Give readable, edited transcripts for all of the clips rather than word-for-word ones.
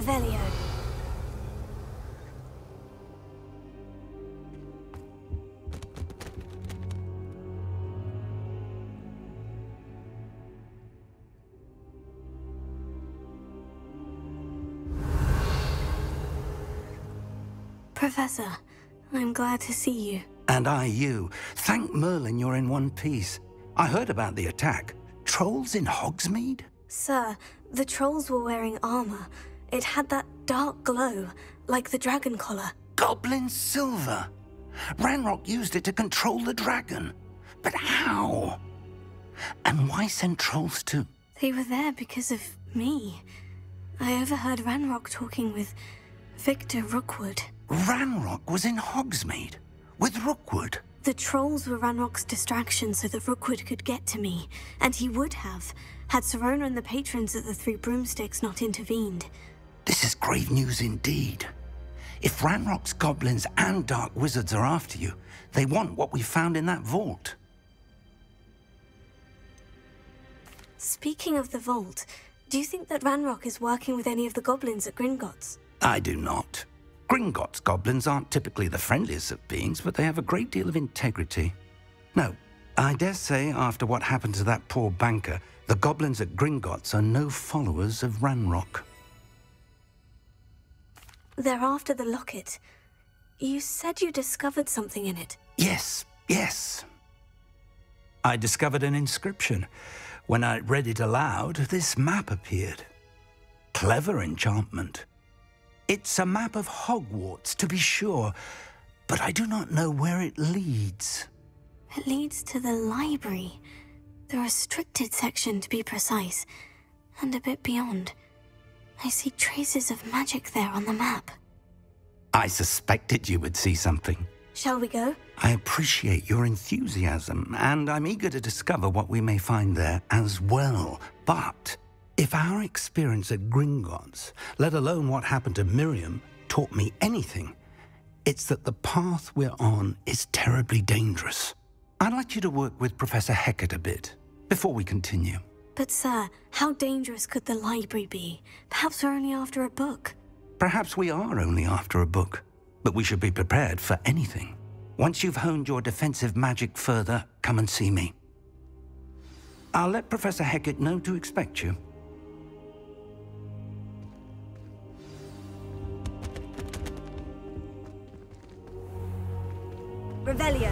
Revelio. Professor, I'm glad to see you. And I you. Thank Merlin you're in one piece. I heard about the attack. Trolls in Hogsmeade? Sir, the trolls were wearing armor. It had that dark glow, like the dragon collar. Goblin silver. Ranrock used it to control the dragon. But how? And why send trolls to... They were there because of me. I overheard Ranrock talking with Victor Rookwood. Ranrock was in Hogsmeade with Rookwood. The trolls were Ranrock's distraction so that Rookwood could get to me, and he would have, had Sirona and the patrons at the Three Broomsticks not intervened. This is grave news indeed. If Ranrock's goblins and dark wizards are after you, they want what we found in that vault. Speaking of the vault, do you think that Ranrock is working with any of the goblins at Gringotts? I do not. Gringotts goblins aren't typically the friendliest of beings, but they have a great deal of integrity. No, I dare say after what happened to that poor banker, the goblins at Gringotts are no followers of Ranrock. They're after the locket. You said you discovered something in it. Yes. I discovered an inscription. When I read it aloud, this map appeared. Clever enchantment. It's a map of Hogwarts, to be sure, but I do not know where it leads. It leads to the library. The restricted section, to be precise, and a bit beyond. I see traces of magic there on the map. I suspected you would see something. Shall we go? I appreciate your enthusiasm, and I'm eager to discover what we may find there as well. But if our experience at Gringotts, let alone what happened to Miriam, taught me anything, it's that the path we're on is terribly dangerous. I'd like you to work with Professor Hecat a bit before we continue. But sir, how dangerous could the library be? Perhaps we're only after a book. Perhaps we are only after a book, but we should be prepared for anything. Once you've honed your defensive magic further, come and see me. I'll let Professor Hecat know to expect you. Revelio.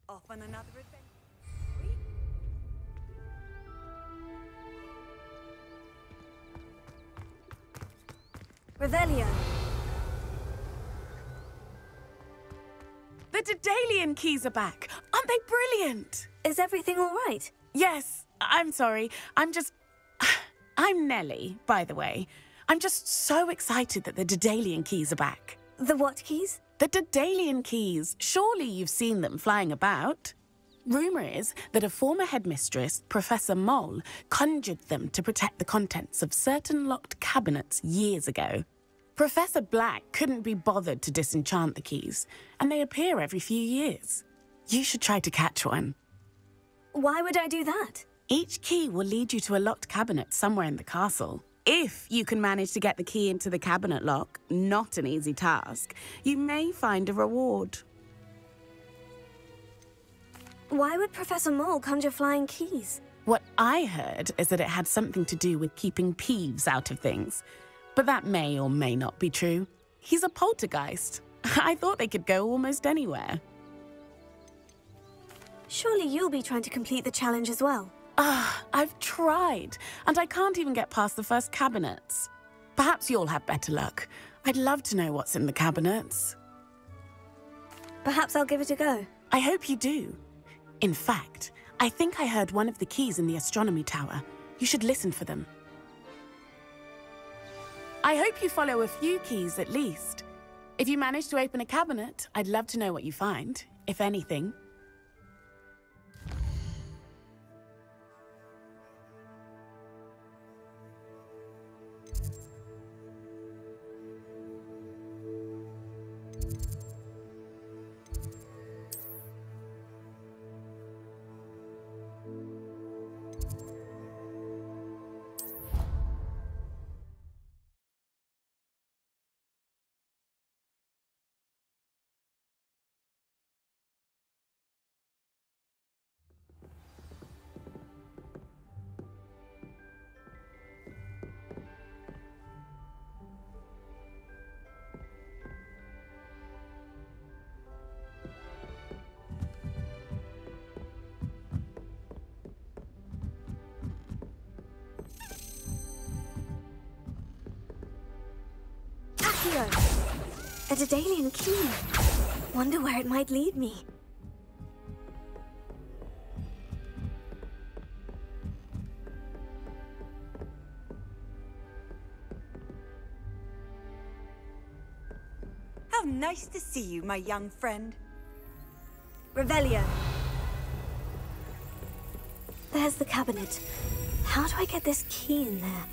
Off on another adventure. Revelio. The Daedalian keys are back. Aren't they brilliant? Is everything all right? Yes. I'm sorry. I'm Nellie, by the way. I'm just so excited that the Daedalian keys are back. The what keys? The Daedalian keys. Surely you've seen them flying about. Rumour is that a former headmistress, Professor Mole, conjured them to protect the contents of certain locked cabinets years ago. Professor Black couldn't be bothered to disenchant the keys, and they appear every few years. You should try to catch one. Why would I do that? Each key will lead you to a locked cabinet somewhere in the castle. If you can manage to get the key into the cabinet lock, not an easy task, you may find a reward. Why would Professor Mole conjure flying keys? What I heard is that it had something to do with keeping Peeves out of things. But that may or may not be true. He's a poltergeist. I thought they could go almost anywhere. Surely you'll be trying to complete the challenge as well. I've tried, and I can't even get past the first cabinets. Perhaps you'll have better luck. I'd love to know what's in the cabinets. Perhaps I'll give it a go. I hope you do. In fact, I think I heard one of the keys in the astronomy tower. You should listen for them. I hope you follow a few keys at least. If you manage to open a cabinet, I'd love to know what you find, if anything. A Daedalian key. Wonder where it might lead me. How nice to see you, my young friend. Revelio. There's the cabinet. How do I get this key in there?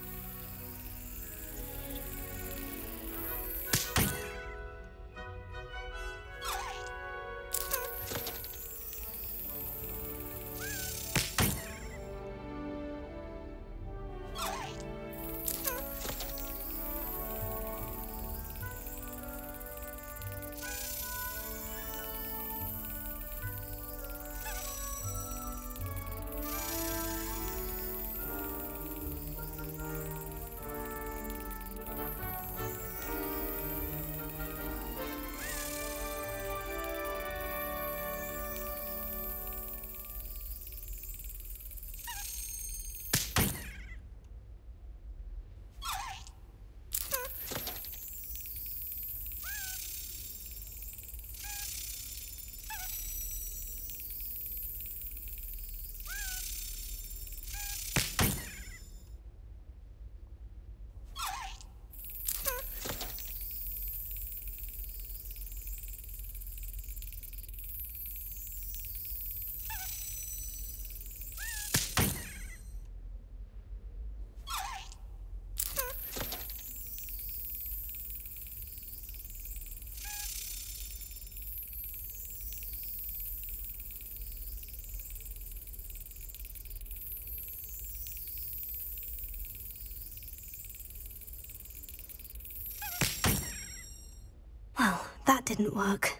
Well, that didn't work.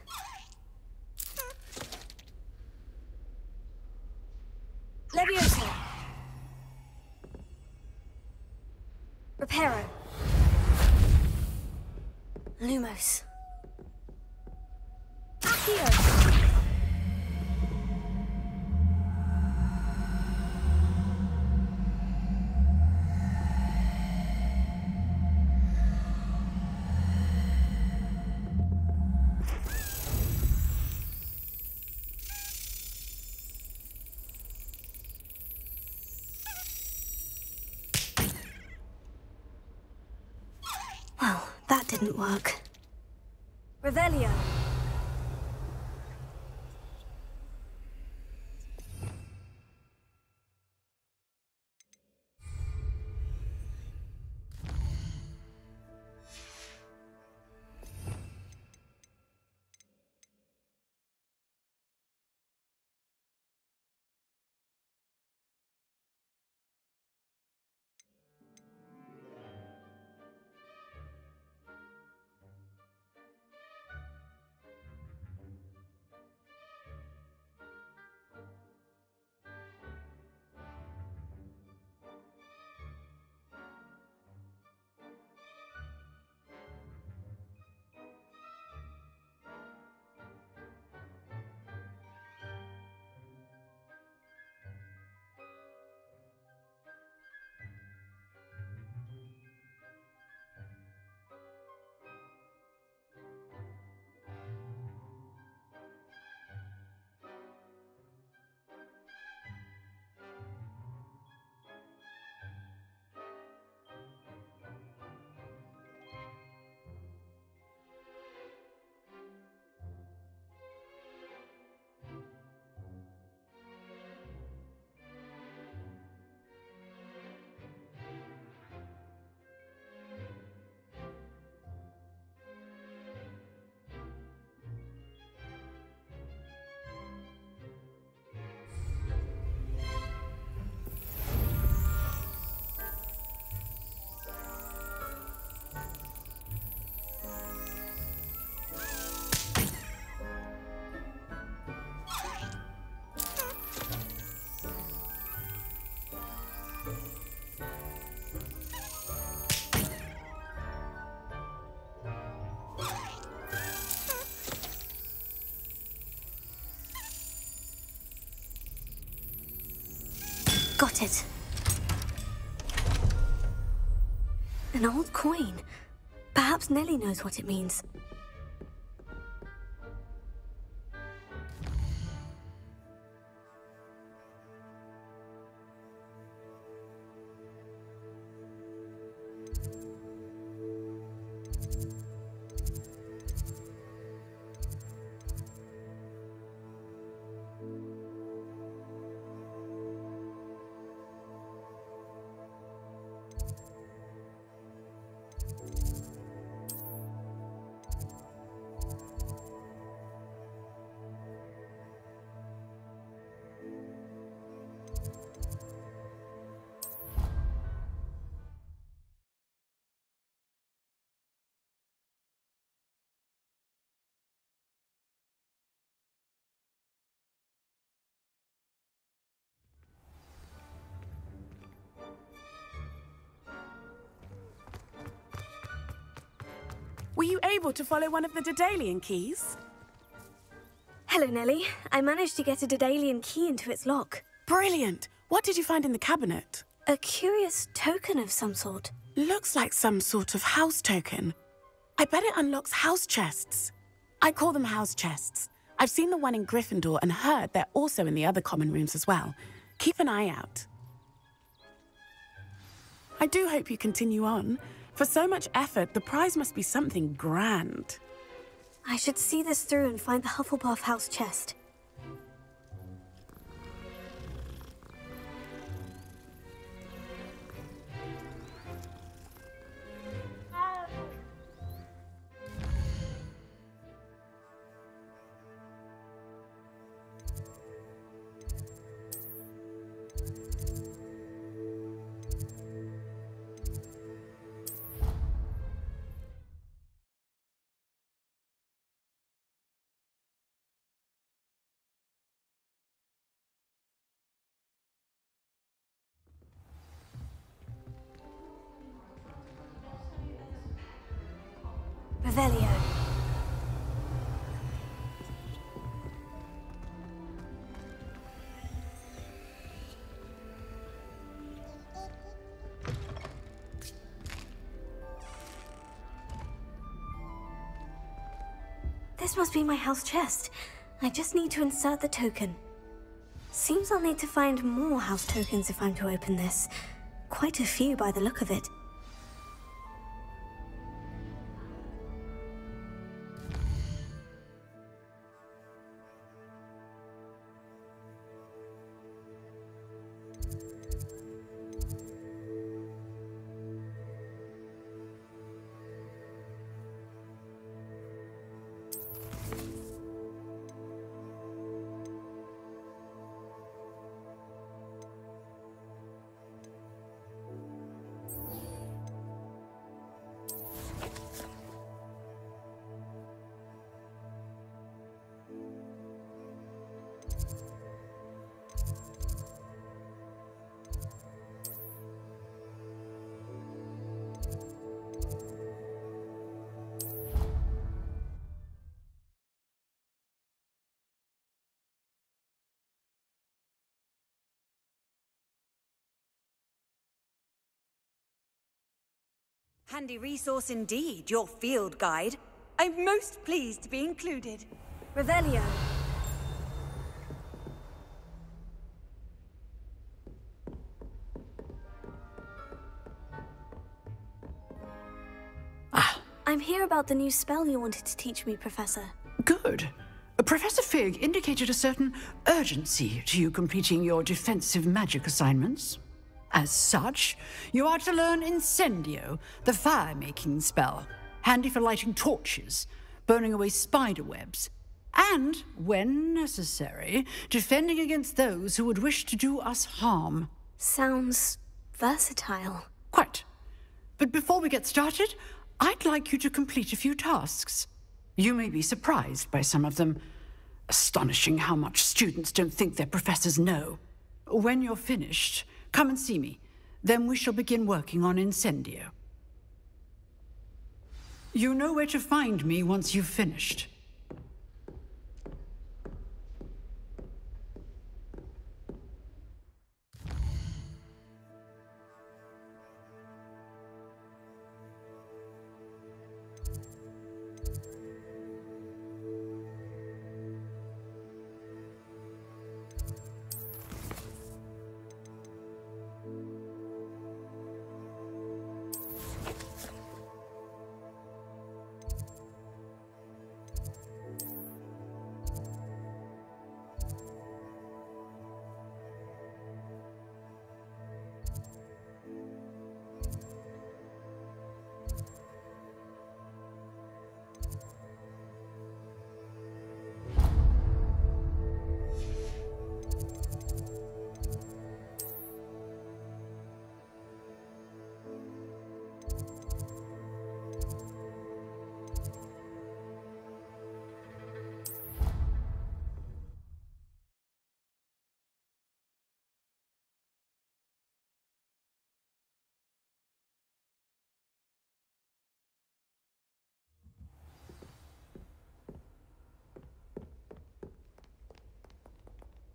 Leviosa. Reparo. Lumos. Accio. Well, that didn't work. Revelio. Got it. An old coin. Perhaps Nellie knows what it means. Were you able to follow one of the Daedalian keys? Hello, Nellie. I managed to get a Daedalian key into its lock. Brilliant! What did you find in the cabinet? A curious token of some sort. Looks like some sort of house token. I bet it unlocks house chests. I call them house chests. I've seen the one in Gryffindor and heard they're also in the other common rooms as well. Keep an eye out. I do hope you continue on. For so much effort, the prize must be something grand. I should see this through and find the Hufflepuff house chest. Revelio. This must be my house chest. I just need to insert the token. Seems I'll need to find more house tokens if I'm to open this. Quite a few by the look of it. Handy resource indeed, your field guide. I'm most pleased to be included. Revelio. I'm here about the new spell you wanted to teach me, Professor. Good. Professor Fig indicated a certain urgency to you completing your defensive magic assignments. As such, you are to learn Incendio, the fire-making spell, handy for lighting torches, burning away spider webs, and, when necessary, defending against those who would wish to do us harm. Sounds versatile. Quite. But before we get started, I'd like you to complete a few tasks. You may be surprised by some of them. Astonishing how much students don't think their professors know. When you're finished, come and see me. Then we shall begin working on Incendio. You know where to find me once you've finished.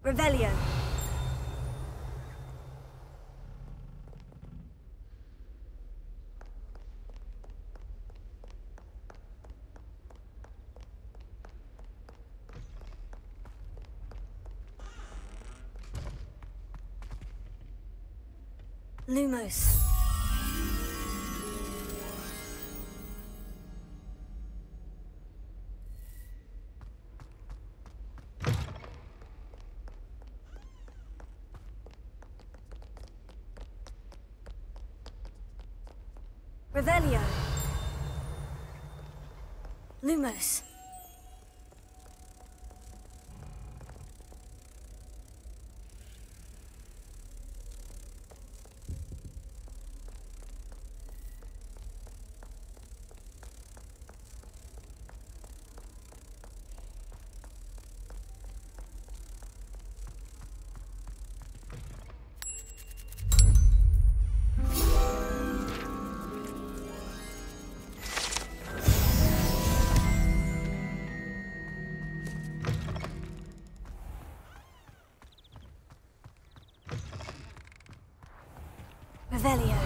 Revelio. Lumos. Revelio. Lumos. Revelio.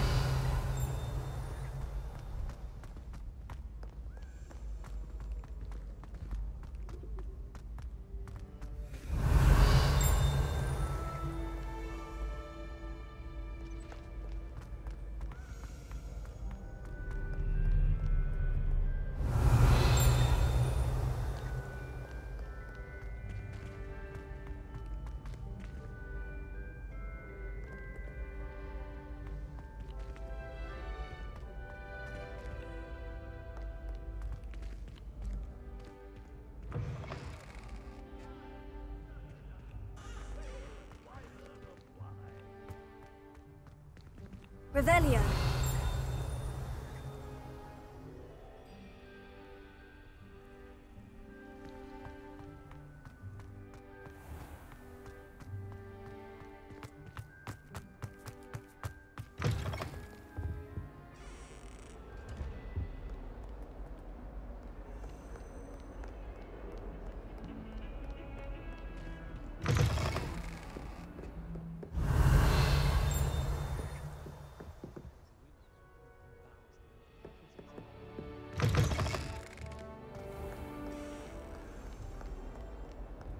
Revelio.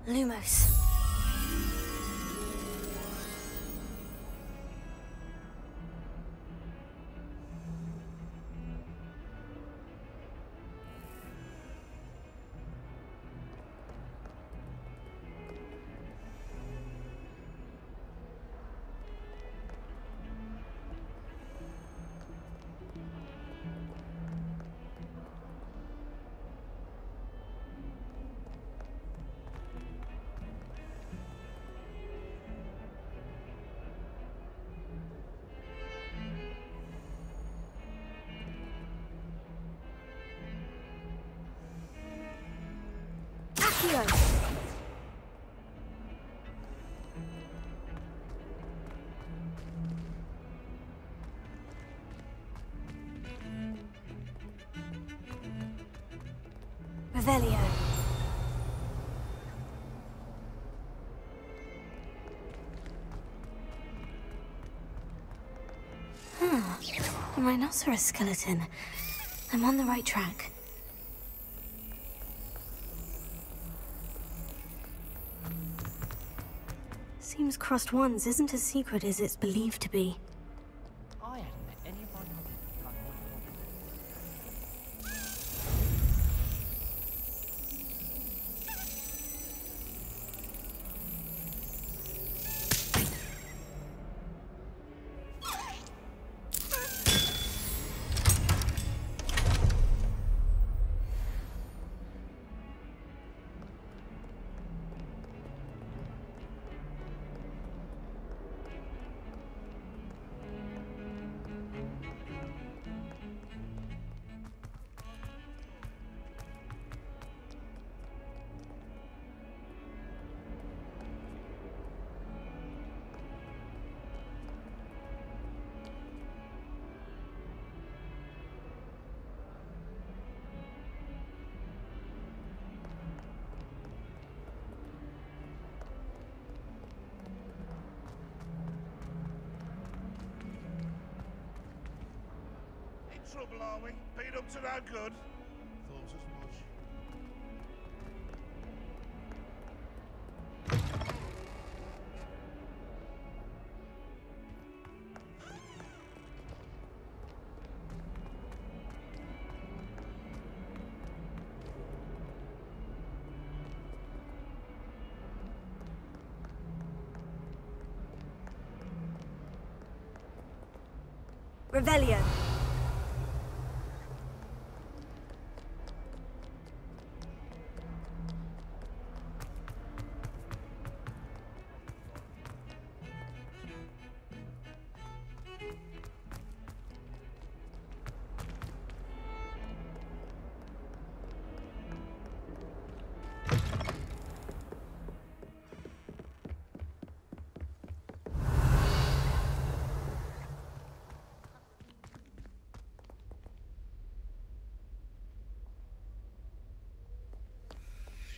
Lumos. Accio. Revelio. A rhinoceros skeleton. I'm on the right track. Seems crossed ones isn't as secret as it's believed to be. I hadn't met anyone who had done what trouble, are we? Been up to no good? Thought as much. Revelio.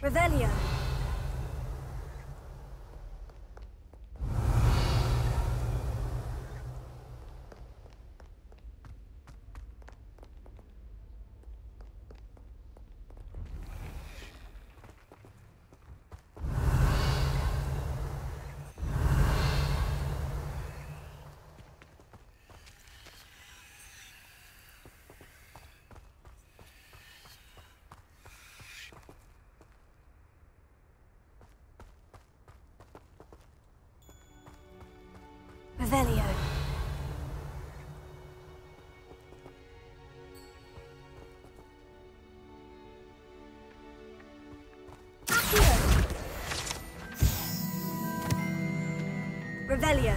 Revelio. Revelio. Revelio.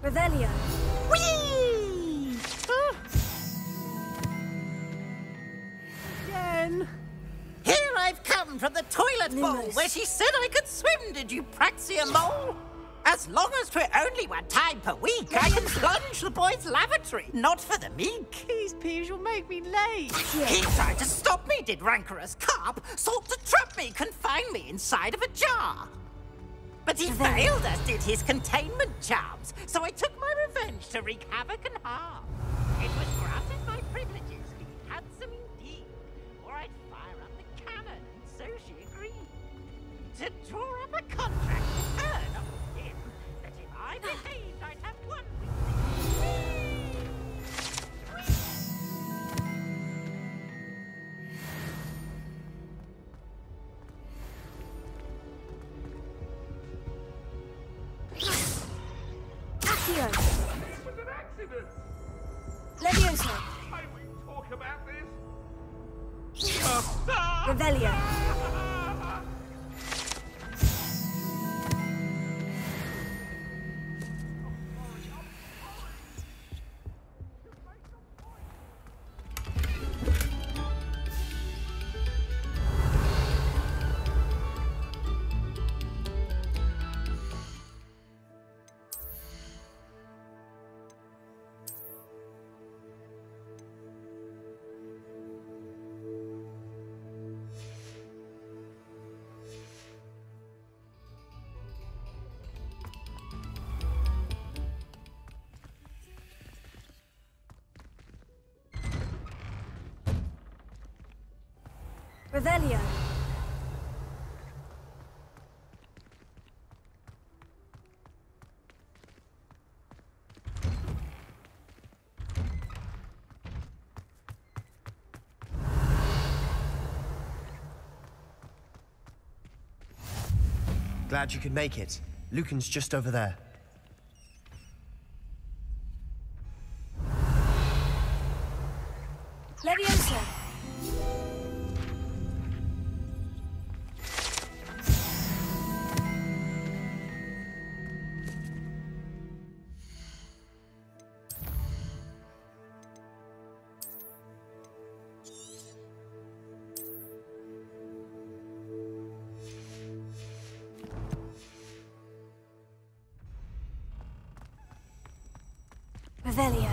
Revelio. Whee! Jen! Here I've come from the toilet bowl Lumos. where she said I could swim, did you praxia mole? As long as 'twere only one time per week, I can plunge the boys' lavatory, not for the meek. These peas will make me late. He tried to stop me, did rancorous carp, sought to trap me, confine me inside of a jar. But he failed, as did his containment charms, so I took my revenge to wreak havoc and harm. It was granted my privileges, be handsome indeed, or I'd fire up the cannon, and so she agreed. To draw up a contract with her, not with him, that if I behaved, I'd have one with him. Accio. It was an accident! Levioso. May we talk about this? Revelio. Revelio. Glad you could make it. Lucan's just over there. Levioso. Revelio.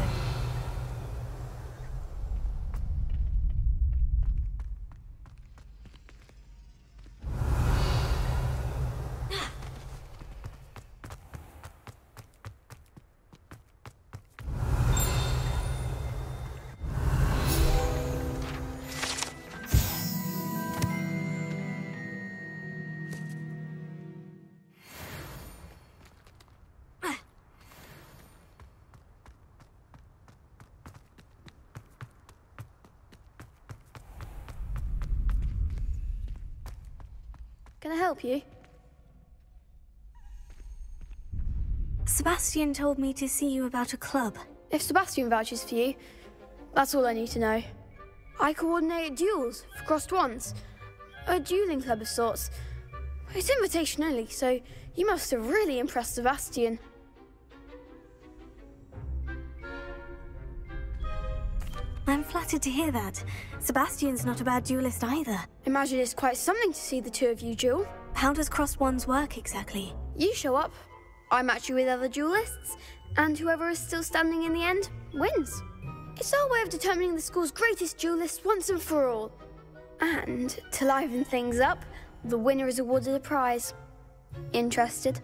Can I help you? Sebastian told me to see you about a club. If Sebastian vouches for you, that's all I need to know. I coordinate duels for crossed wands. A dueling club of sorts. It's invitation only, so you must have really impressed Sebastian. I'm flattered to hear that. Sebastian's not a bad duelist either. Imagine it's quite something to see the two of you duel. How does crossed wands work exactly? You show up, I match you with other duelists, and whoever is still standing in the end wins. It's our way of determining the school's greatest duelist once and for all. And to liven things up, the winner is awarded a prize. Interested?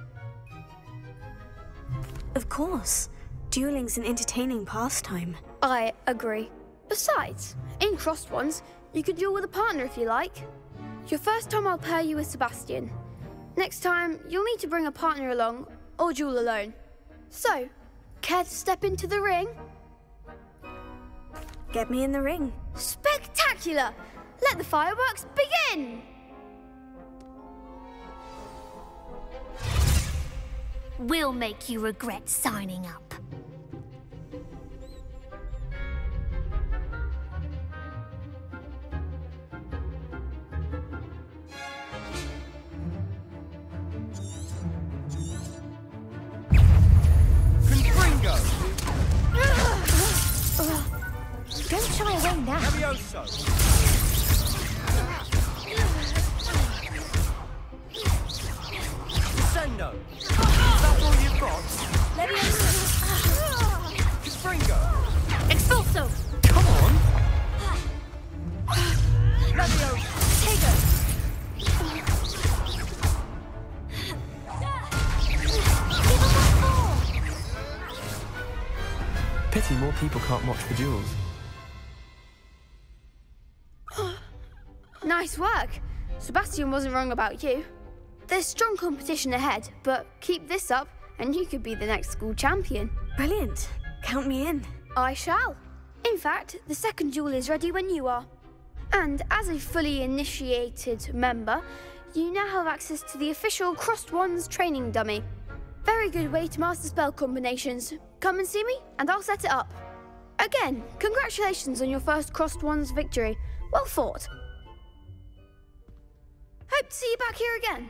Of course. Dueling's an entertaining pastime. I agree. Besides, in crossed ones, you could duel with a partner if you like. Your first time I'll pair you with Sebastian. Next time, you'll need to bring a partner along, or duel alone. So, care to step into the ring? Get me in the ring. Spectacular! Let the fireworks begin! We'll make you regret signing up. Don't shy away now. Levioso. Sendo. Is that all you've got? Levioso. Springo. Expulso. Come on. Levioso. Tego. Pity more people can't watch the duels. Nice work. Sebastian wasn't wrong about you. There's strong competition ahead, but keep this up and you could be the next school champion. Brilliant. Count me in. I shall. In fact, the second duel is ready when you are. And as a fully initiated member, you now have access to the official Crossed Wands training dummy. Very good way to master spell combinations. Come and see me, and I'll set it up. Again, congratulations on your first Crossed Wands victory. Well fought. Hope to see you back here again.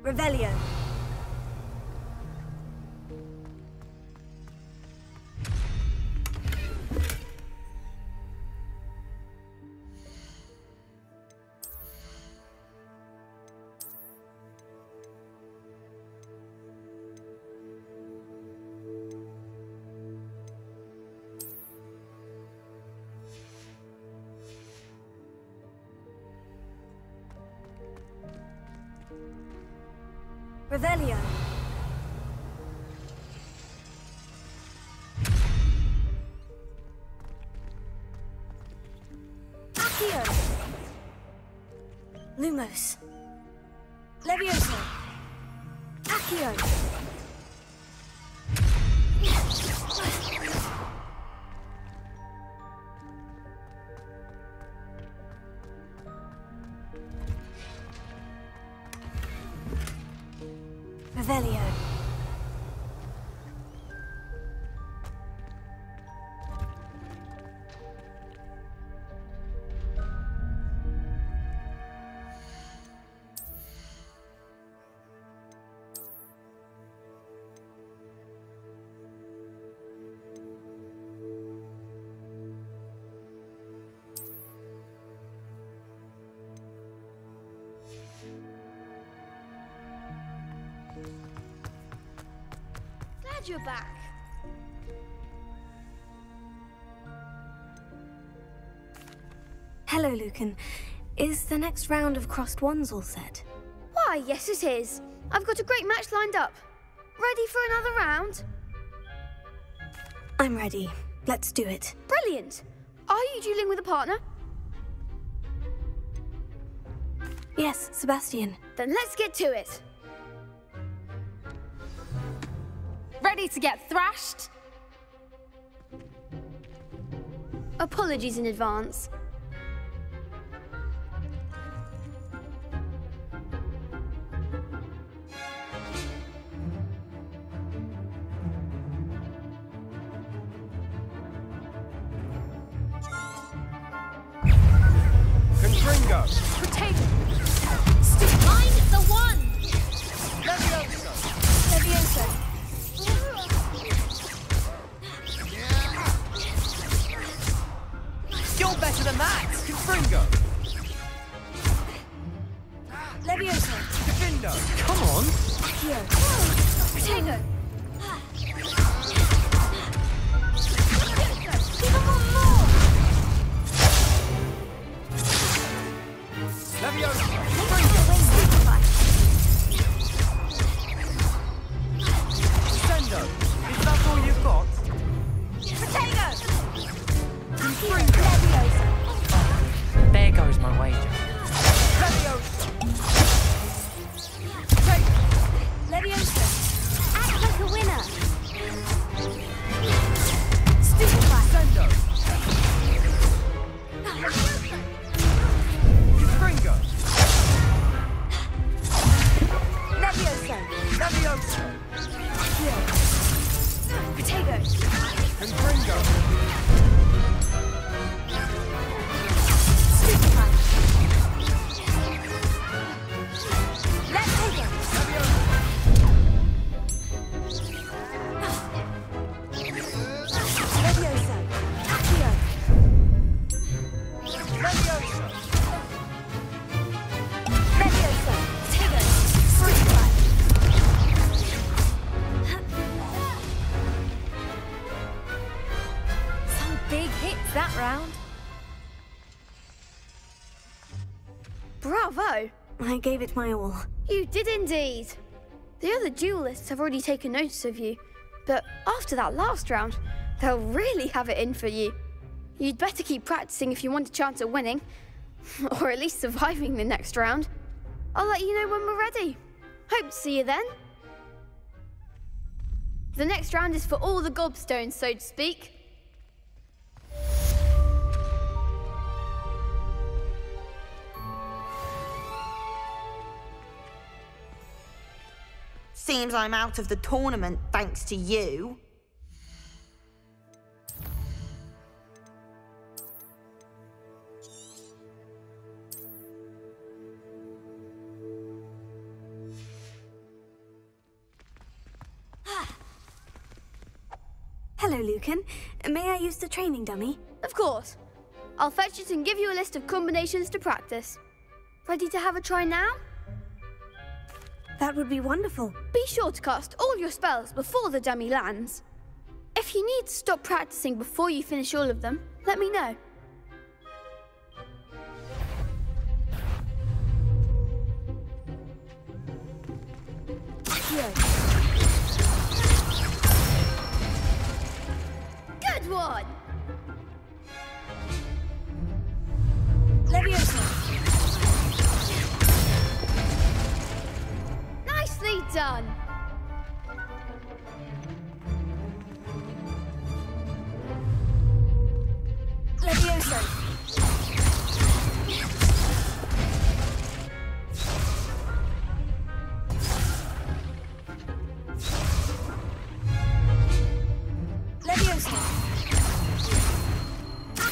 Revelio. Revelio. Accio. Lumos. Levioso. Accio. Revelio. Glad you're back. Hello, Lucan. Is the next round of Crossed Wands all set? Why, yes it is. I've got a great match lined up. Ready for another round? I'm ready. Let's do it. Brilliant. Are you dueling with a partner? Yes, Sebastian. Then let's get to it. Ready to get thrashed? Apologies in advance. Confringo! Potato! Find the one! Levioso! Levioso. You're better than that! Confringo! Levioso. Defindo! Come on! Accio. Potato. Even more! Levioso! Sendo! Is that all you've got? Potato! Levioso! There goes my wager. Levioso! Levioso. Act like a winner. Stupefy! Sendo! Confringo! Levioso. Levioso! Potato. Confringo! Stupefy. Let's take it. Levioso. Accio. Levioso! Levioso. Potato. Stupefy. Some big hits that round. Bravo. I gave it my all. You did indeed. The other duelists have already taken notice of you, but after that last round, they'll really have it in for you. You'd better keep practicing if you want a chance at winning, or at least surviving the next round. I'll let you know when we're ready. Hope to see you then. The next round is for all the gobstones, so to speak. Seems I'm out of the tournament thanks to you. Hello, Lucan. May I use the training dummy? Of course. I'll fetch it and give you a list of combinations to practice. Ready to have a try now? That would be wonderful. Be sure to cast all your spells before the dummy lands. If you need to stop practicing before you finish all of them, let me know. Good one! Levioso. Nicely done. Levioso.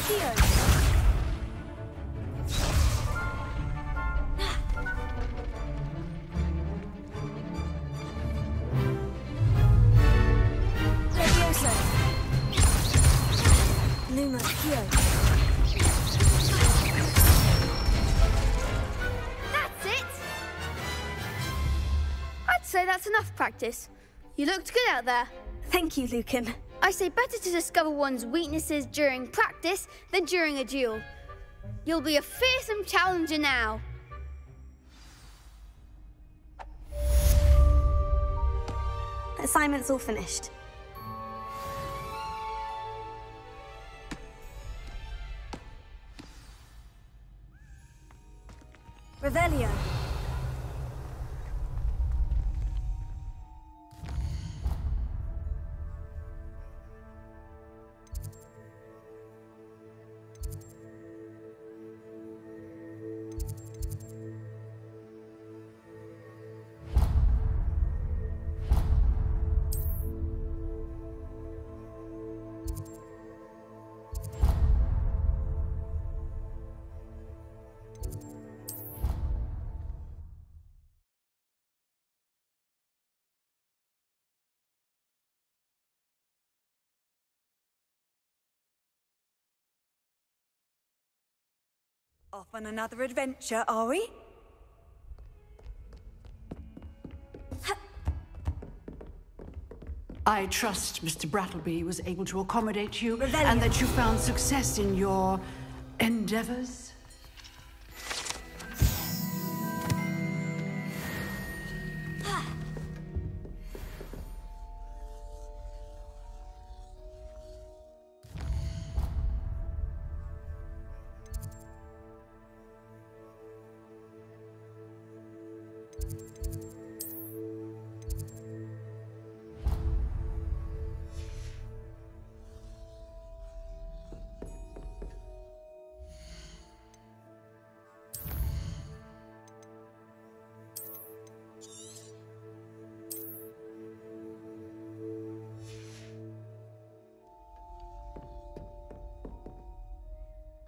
Accio! Levioso! Luma Accio! That's it! I'd say that's enough practice. You looked good out there. Thank you, Lucan. I say better to discover one's weaknesses during practice than during a duel. You'll be a fearsome challenger now. Assignment's all finished. Revelio. Off on another adventure, are we? I trust Mr. Brattleby was able to accommodate you Revelio. and that you found success in your endeavors.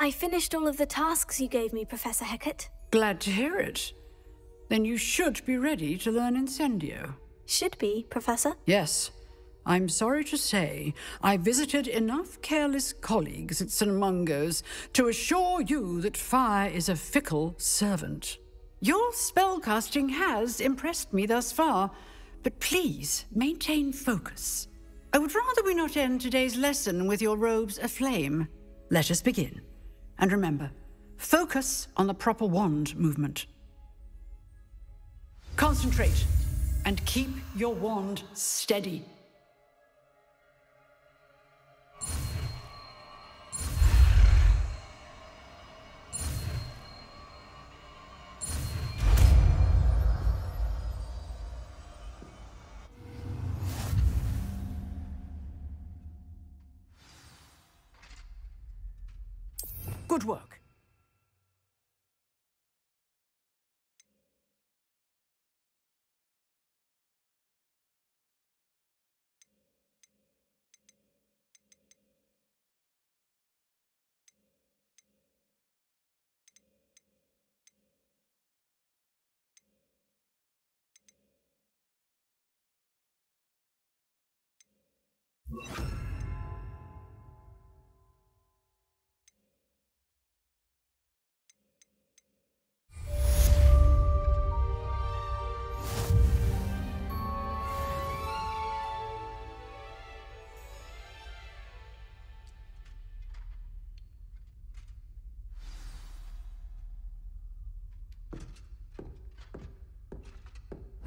I finished all of the tasks you gave me, Professor Hecat. Glad to hear it. Then you should be ready to learn Incendio. Should be, Professor. Yes. I'm sorry to say, I visited enough careless colleagues at St. Mungo's to assure you that fire is a fickle servant. Your spellcasting has impressed me thus far, but please maintain focus. I would rather we not end today's lesson with your robes aflame. Let us begin. And remember, focus on the proper wand movement. Concentrate and keep your wand steady. Good work.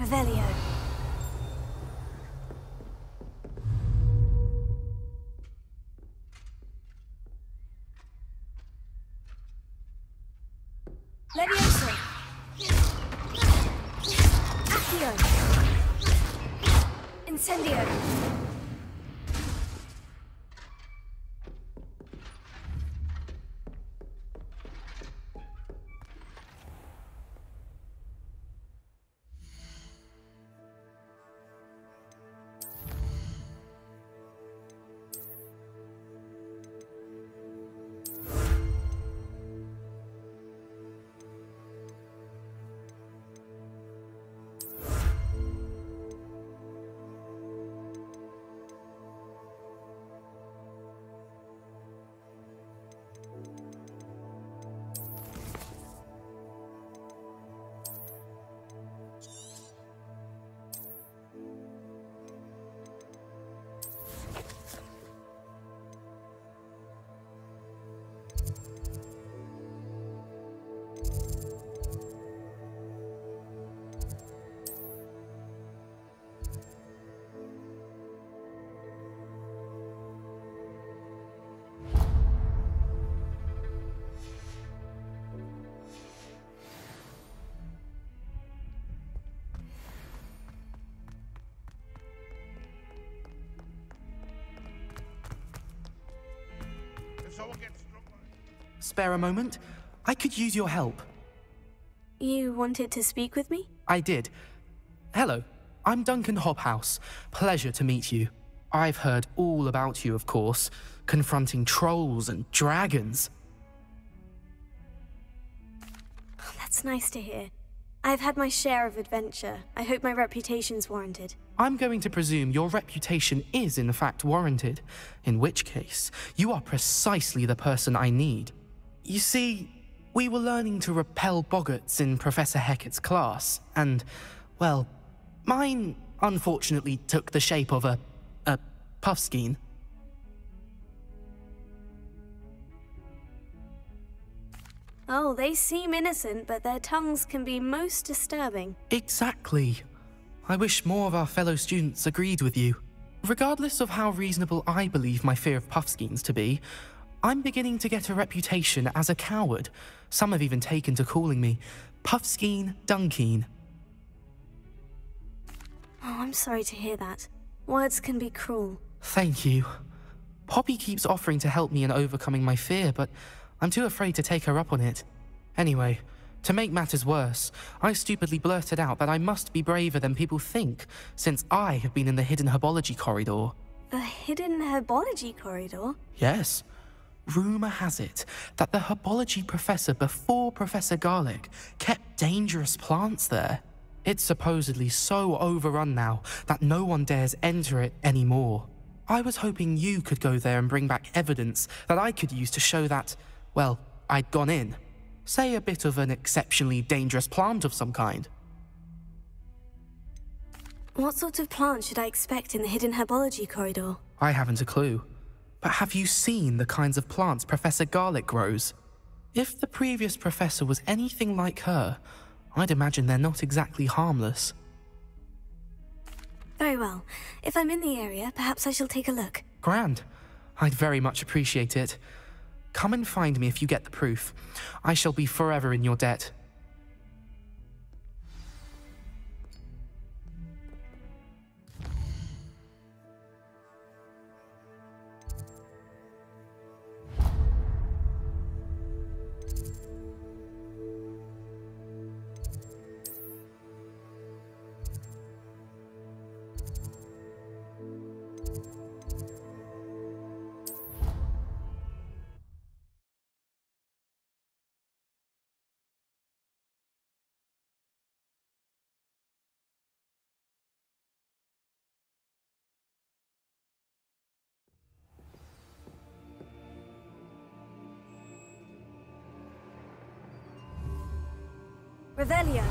Revelio. Levioso. Accio. Incendio. someone gets struck by... Spare a moment? I could use your help. You wanted to speak with me? I did. Hello, I'm Duncan Hobhouse. Pleasure to meet you. I've heard all about you, of course, confronting trolls and dragons. Oh, that's nice to hear. I've had my share of adventure. I hope my reputation's warranted. I'm going to presume your reputation is in fact warranted, in which case, you are precisely the person I need. You see, we were learning to repel boggarts in Professor Hecat's class, and, well, mine unfortunately took the shape of a puffskein. Oh, they seem innocent, but their tongues can be most disturbing. Exactly. I wish more of our fellow students agreed with you. Regardless of how reasonable I believe my fear of puffskeins to be, I'm beginning to get a reputation as a coward. Some have even taken to calling me Puffskeen Dunkeen. Oh, I'm sorry to hear that. Words can be cruel. Thank you. Poppy keeps offering to help me in overcoming my fear, but I'm too afraid to take her up on it. Anyway, to make matters worse, I stupidly blurted out that I must be braver than people think, since I have been in the hidden herbology corridor. The hidden herbology corridor? Yes. Rumour has it that the herbology professor before Professor Garlic kept dangerous plants there. It's supposedly so overrun now that no one dares enter it anymore. I was hoping you could go there and bring back evidence that I could use to show that, well, I'd gone in. Say a bit of an exceptionally dangerous plant of some kind. What sort of plant should I expect in the hidden herbology corridor? I haven't a clue. But have you seen the kinds of plants Professor Garlic grows? If the previous professor was anything like her, I'd imagine they're not exactly harmless. Very well. If I'm in the area, perhaps I shall take a look. Grand. I'd very much appreciate it. Come and find me if you get the proof. I shall be forever in your debt. Revelio.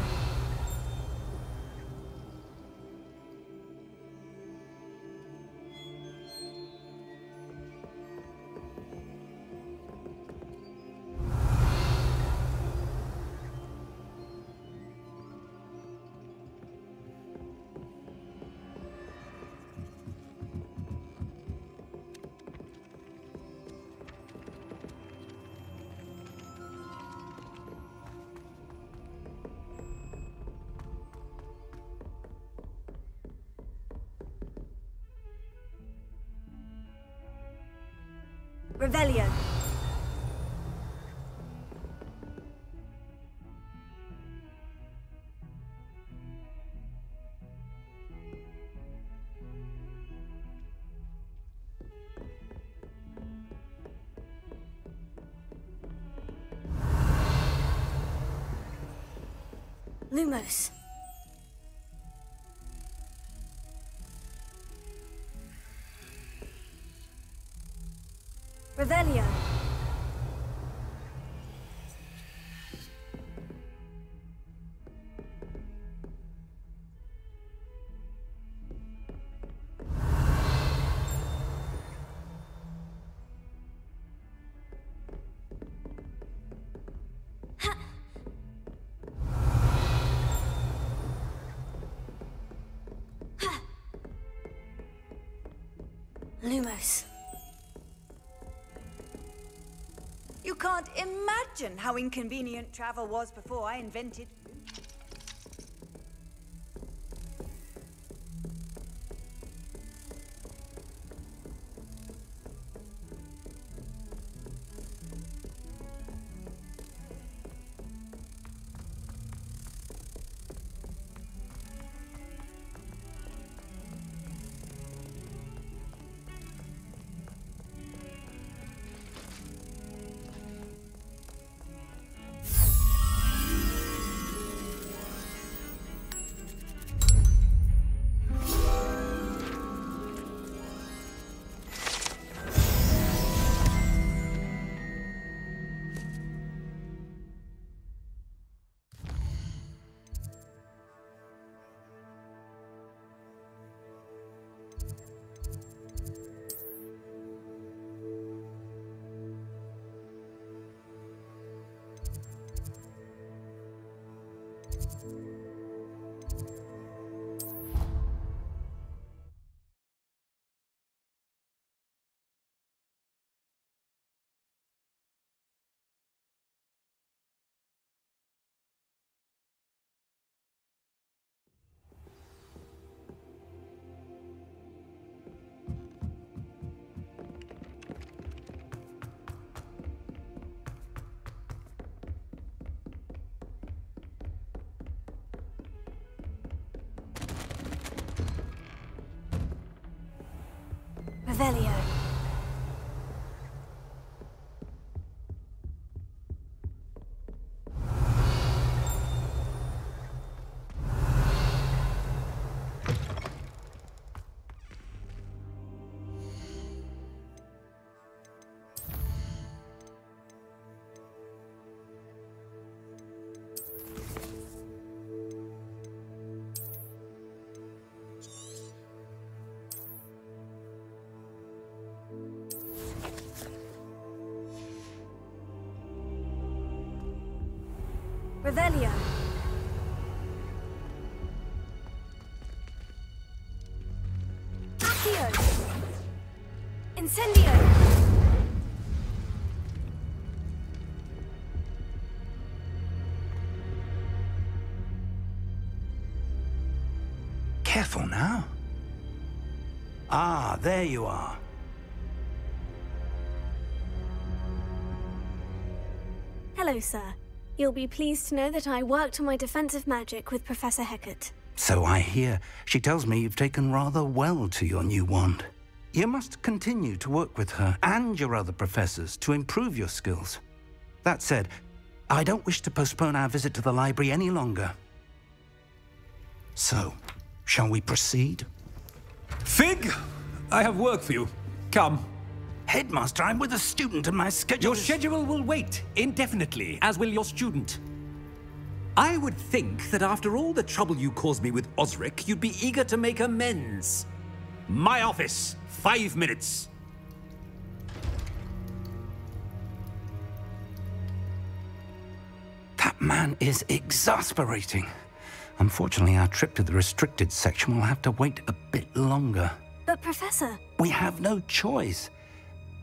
Revelio. Lumos. Revelio. Lumos. You can't imagine how inconvenient travel was before I invented... Revelio. Revelio. Accio. Incendio. Careful now. Ah, there you are. Hello, sir. You'll be pleased to know that I worked on my defensive magic with Professor Hecat. So I hear. She tells me you've taken rather well to your new wand. You must continue to work with her and your other professors to improve your skills. That said, I don't wish to postpone our visit to the library any longer. So, shall we proceed? Fig! I have work for you. Come. Headmaster, I'm with a student and my schedule Your schedule will wait indefinitely, as will your student. I would think that after all the trouble you caused me with Osric, you'd be eager to make amends. My office, 5 minutes. That man is exasperating. Unfortunately, our trip to the restricted section will have to wait a bit longer. But, Professor... We have no choice.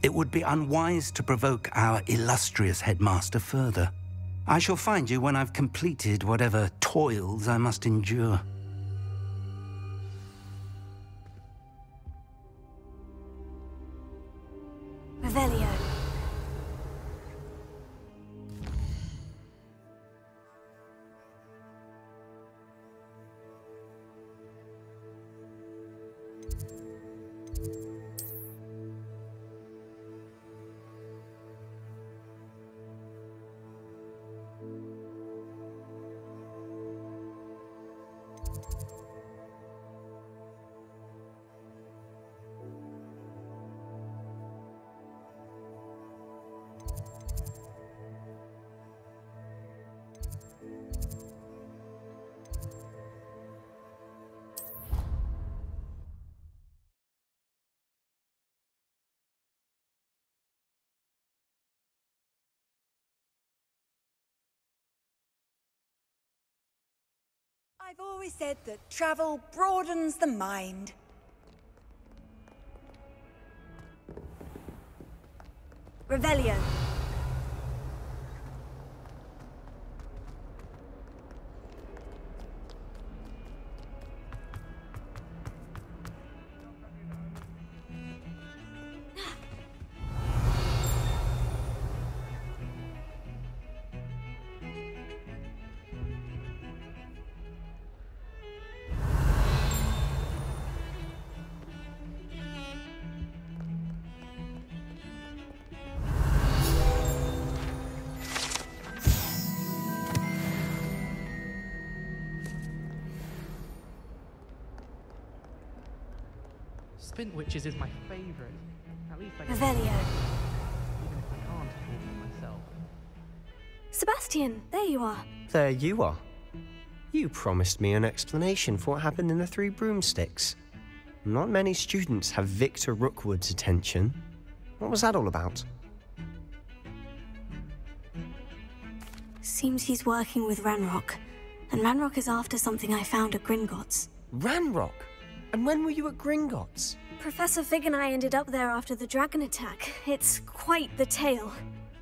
It would be unwise to provoke our illustrious headmaster further. I shall find you when I've completed whatever toils I must endure. Revelio. I've always said that travel broadens the mind. Revelio. Spin Witches is my favourite. At least I can Revelio. even if I can't afford it myself. Sebastian, there you are. There you are. You promised me an explanation for what happened in the Three Broomsticks. Not many students have Victor Rookwood's attention. What was that all about? Seems he's working with Ranrock. and Ranrock is after something I found at Gringotts. Ranrock? And when were you at Gringotts? Professor Fig and I ended up there after the dragon attack. It's quite the tale.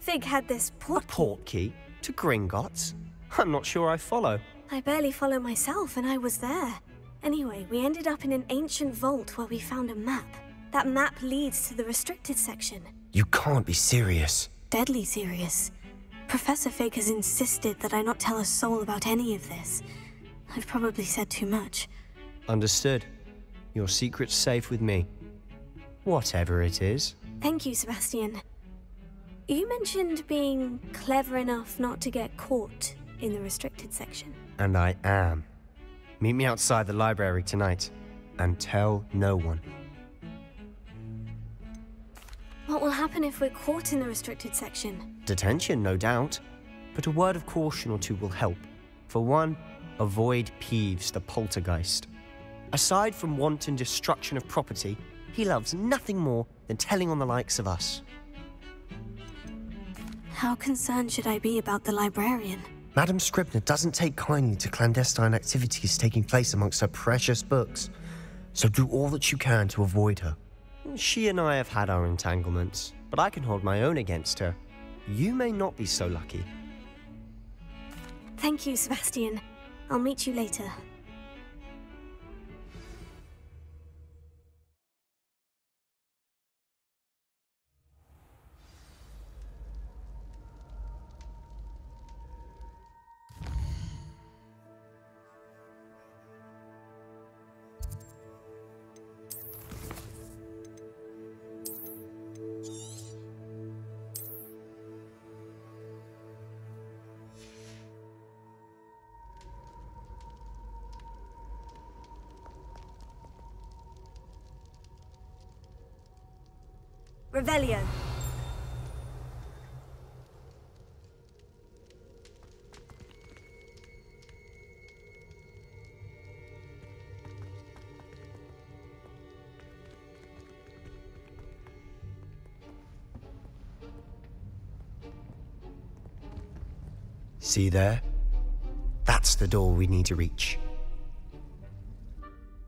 Fig had this portkey to Gringotts? I'm not sure I follow. I barely follow myself, and I was there. Anyway, we ended up in an ancient vault where we found a map. That map leads to the restricted section. You can't be serious. Deadly serious. Professor Fig has insisted that I not tell a soul about any of this. I've probably said too much. Understood. Your secret's safe with me. Whatever it is. Thank you, Sebastian. You mentioned being clever enough not to get caught in the restricted section. And I am. Meet me outside the library tonight, and tell no one. What will happen if we're caught in the restricted section? Detention, no doubt. But a word of caution or two will help. For one, avoid Peeves the poltergeist. Aside from wanton destruction of property, he loves nothing more than telling on the likes of us. How concerned should I be about the librarian? Madam Scribner doesn't take kindly to clandestine activities taking place amongst her precious books, so do all that you can to avoid her. She and I have had our entanglements, but I can hold my own against her. You may not be so lucky. Thank you, Sebastian. I'll meet you later. Revelio. See there? That's the door we need to reach.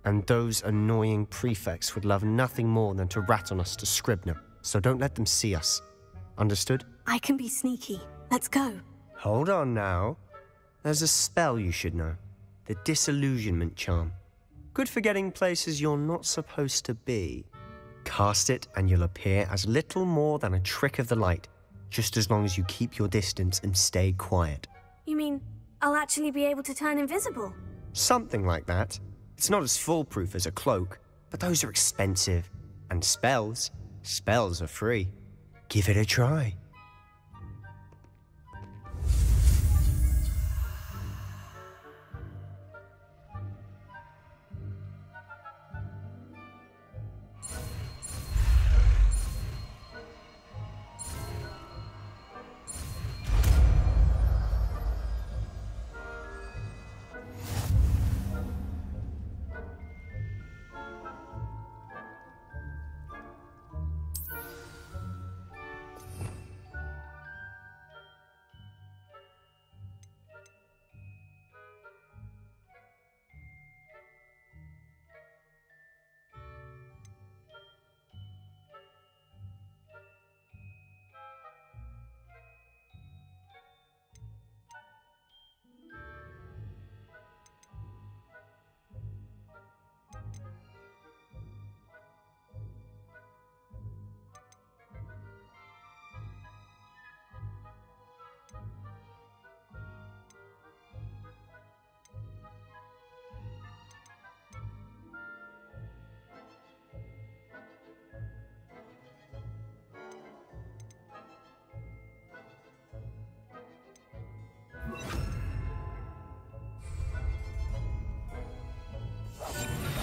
And those annoying prefects would love nothing more than to rat on us to Scribner, so don't let them see us. Understood? I can be sneaky. Let's go. Hold on now. There's a spell you should know. The Disillusionment Charm. Good for getting places you're not supposed to be. Cast it and you'll appear as little more than a trick of the light, just as long as you keep your distance and stay quiet. You mean I'll actually be able to turn invisible? Something like that. It's not as foolproof as a cloak, but those are expensive. And spells are free. Give it a try.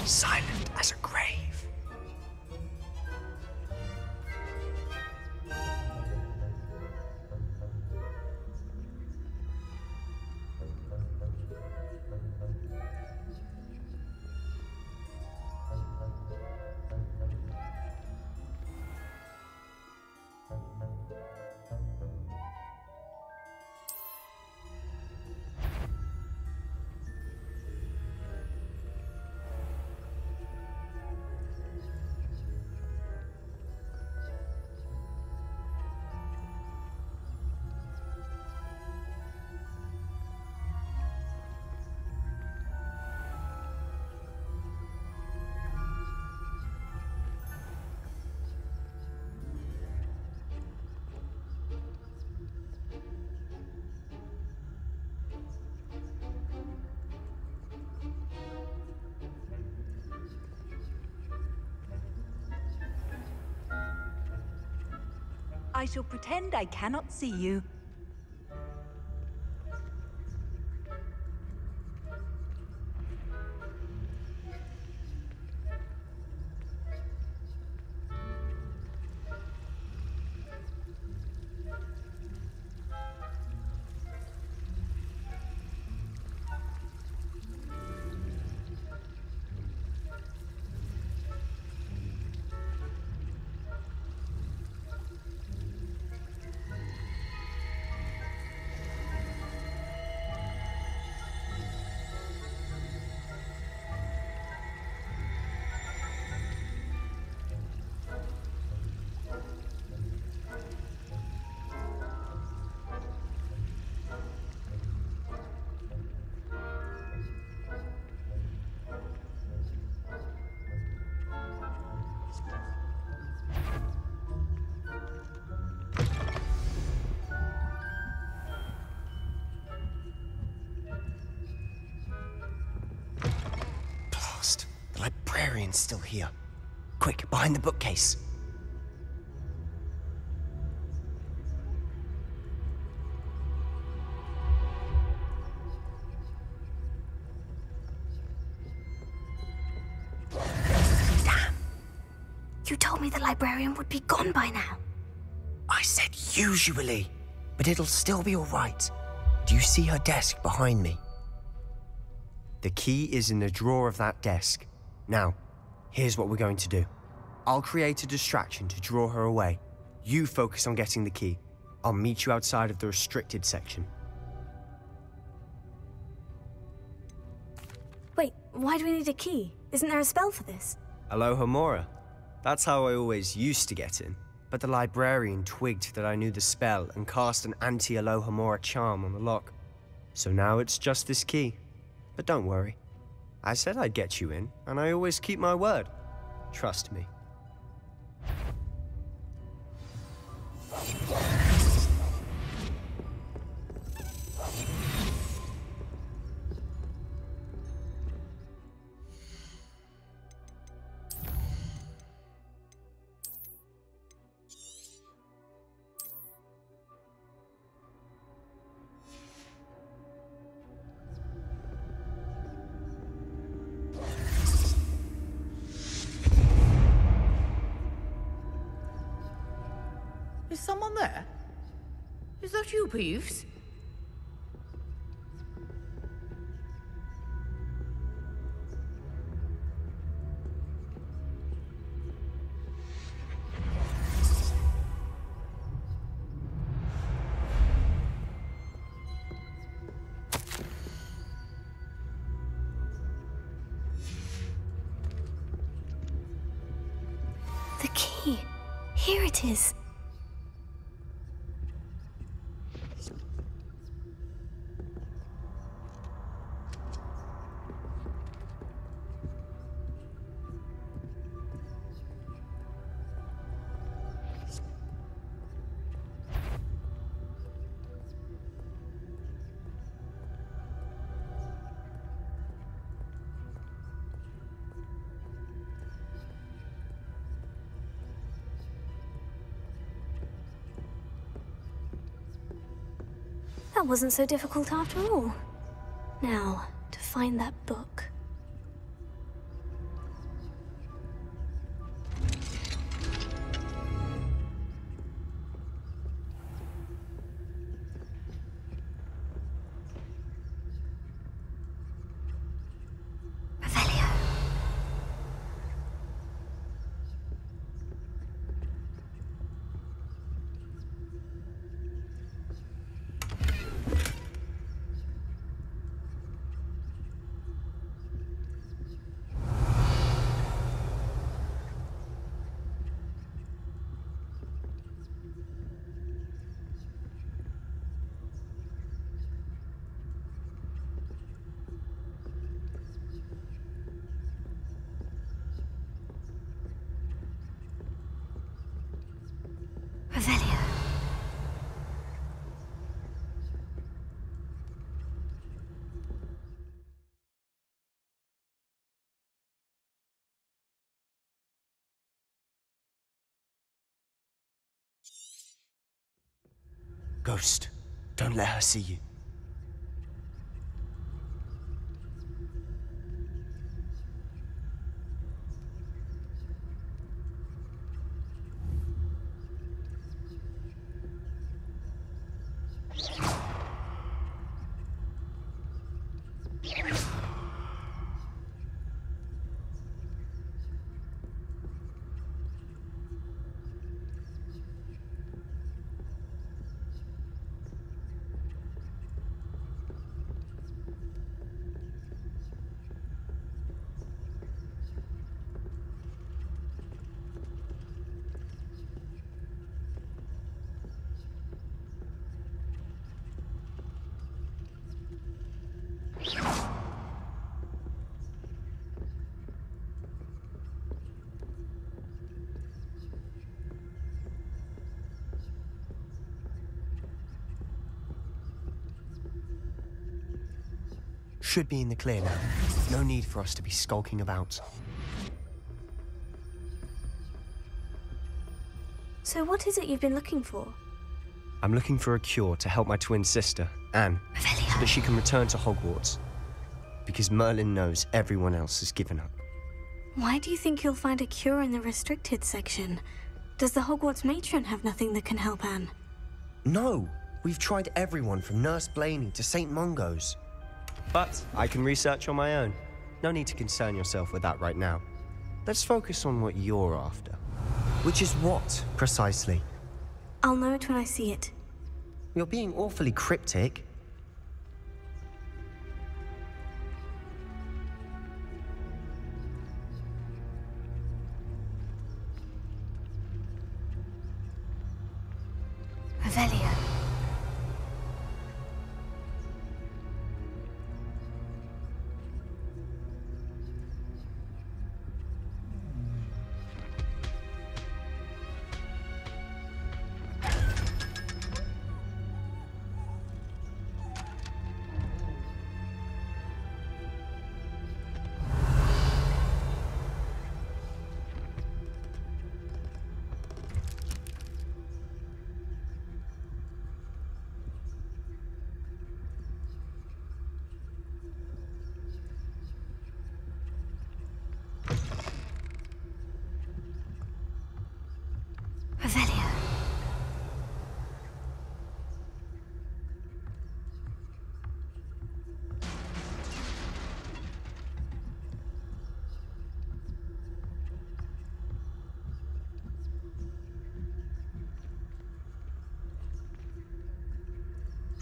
Silent as a grave. I shall pretend I cannot see you. The librarian's still here. Quick, behind the bookcase. Damn. You told me the librarian would be gone by now. I said usually, but it'll still be all right. Do you see her desk behind me? The key is in the drawer of that desk. Now, here's what we're going to do. I'll create a distraction to draw her away. You focus on getting the key. I'll meet you outside of the restricted section. Wait, why do we need a key? Isn't there a spell for this? Alohomora. That's how I always used to get in. But the librarian twigged that I knew the spell and cast an anti-Alohomora charm on the lock. So now it's just this key. But don't worry. I said I'd get you in, and I always keep my word. Trust me. Is someone there? Is that you, Peeves? The key. Here it is. That wasn't so difficult after all. Now, to find that book. Ghost, don't let her see you. Should be in the clear now. No need for us to be skulking about. So what is it you've been looking for? I'm looking for a cure to help my twin sister, Anne, so that she can return to Hogwarts. Because Merlin knows everyone else has given up. Why do you think you'll find a cure in the restricted section? Does the Hogwarts matron have nothing that can help Anne? No! We've tried everyone from Nurse Blaney to St. Mungo's. But I can research on my own. No need to concern yourself with that right now. Let's focus on what you're after. Which is what, precisely? I'll know it when I see it. You're being awfully cryptic. Revelio. Revelio.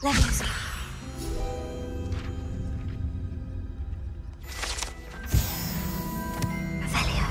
Leviosa. Revelio.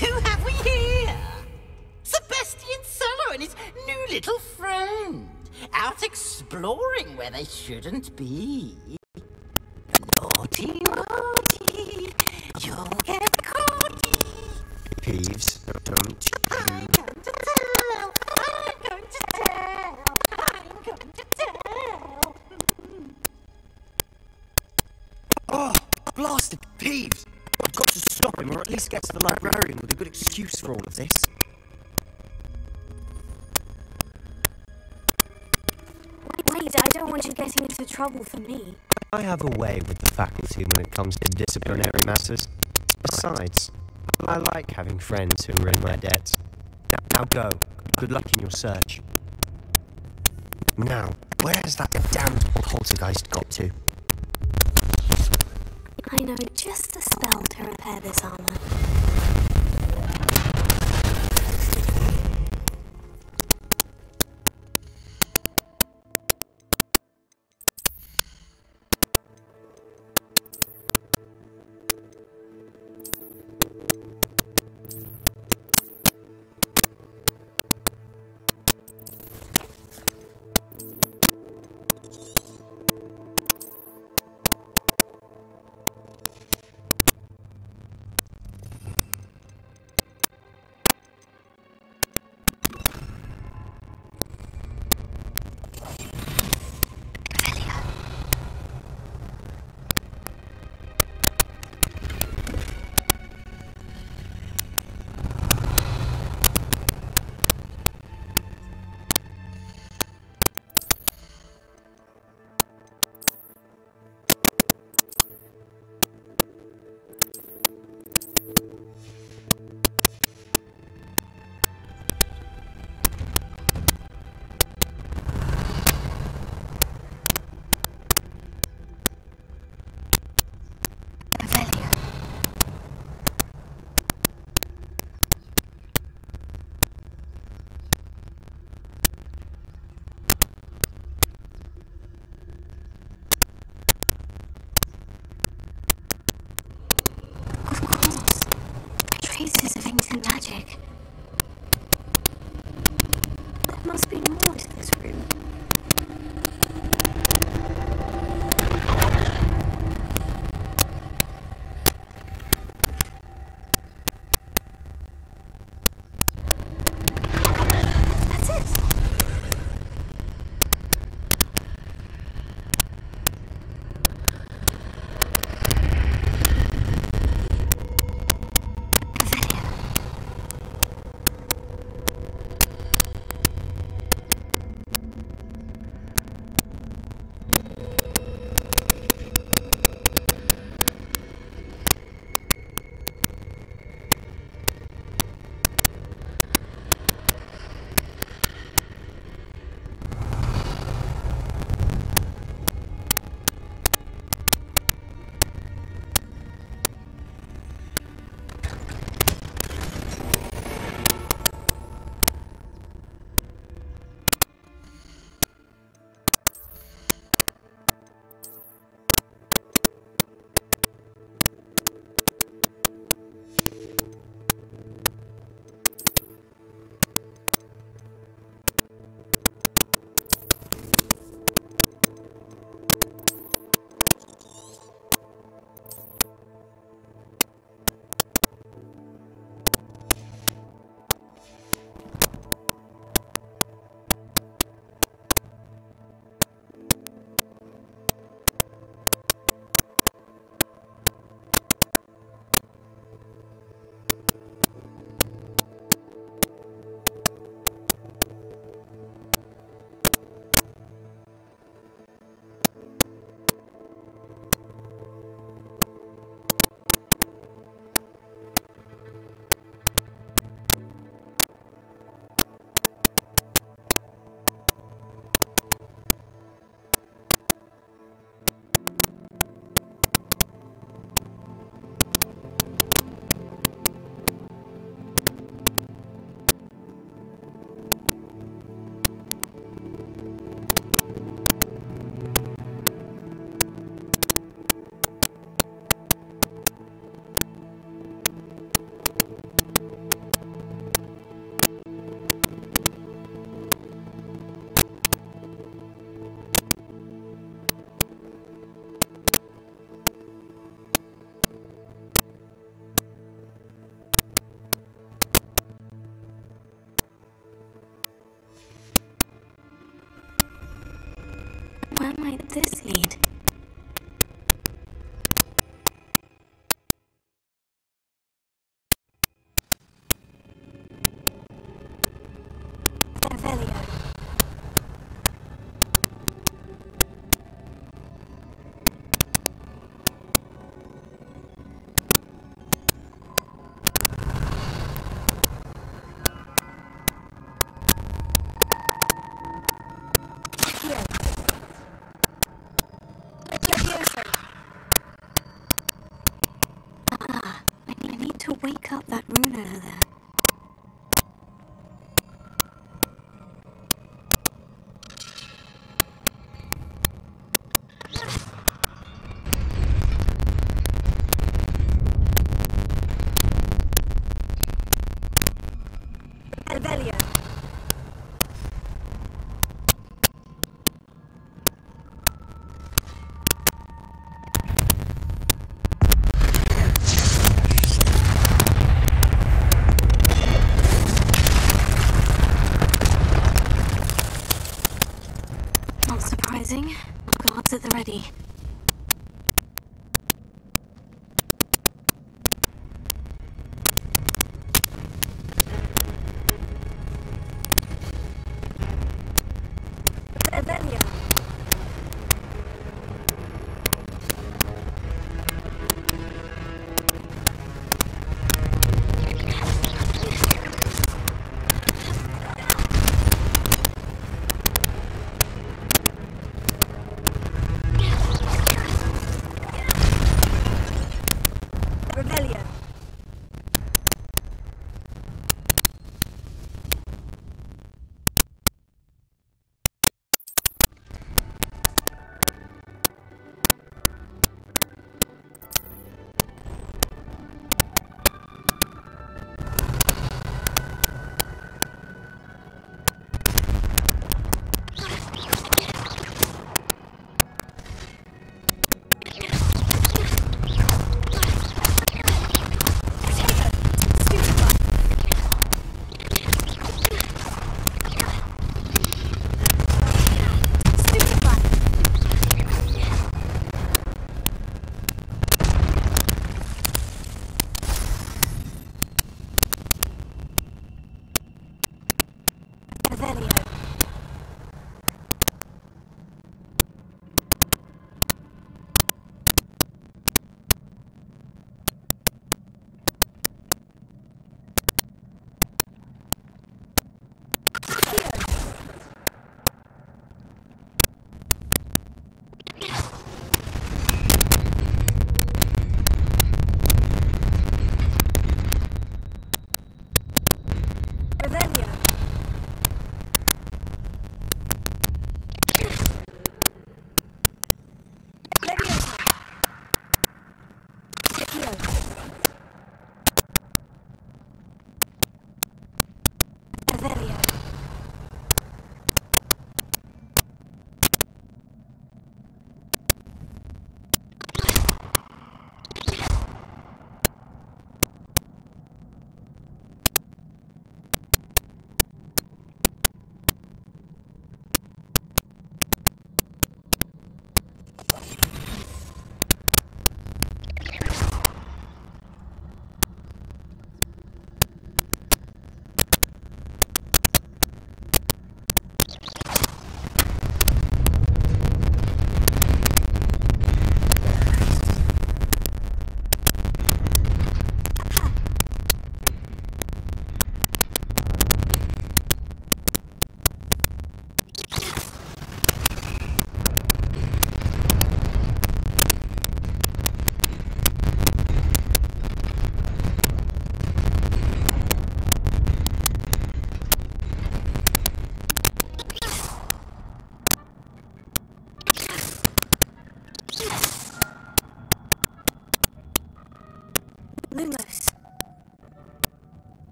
Who have we here? Sebastian Sallow and his new little friend. Out exploring where they shouldn't be. Naughty, naughty, you'll get caught. Peeves, don't I'm going to tell, I'm going to tell, I'm going to tell. Oh, blasted Peeves! I've got to stop him, or at least get to the librarian with a good excuse for all of this. Wait, I don't want you getting into trouble for me. I have a way with the faculty when it comes to disciplinary matters. Besides, I like having friends who are in my debt. Now go. Good luck in your search. Now, where has that damned poltergeist got to? I know just the spell to repair this armor. might this lead? I need to wake up that rune over there. Not surprising. Guards at the ready.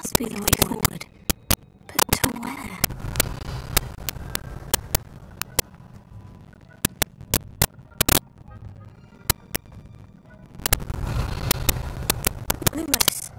must be the way forward. But to where? Lumos.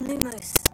Lumos.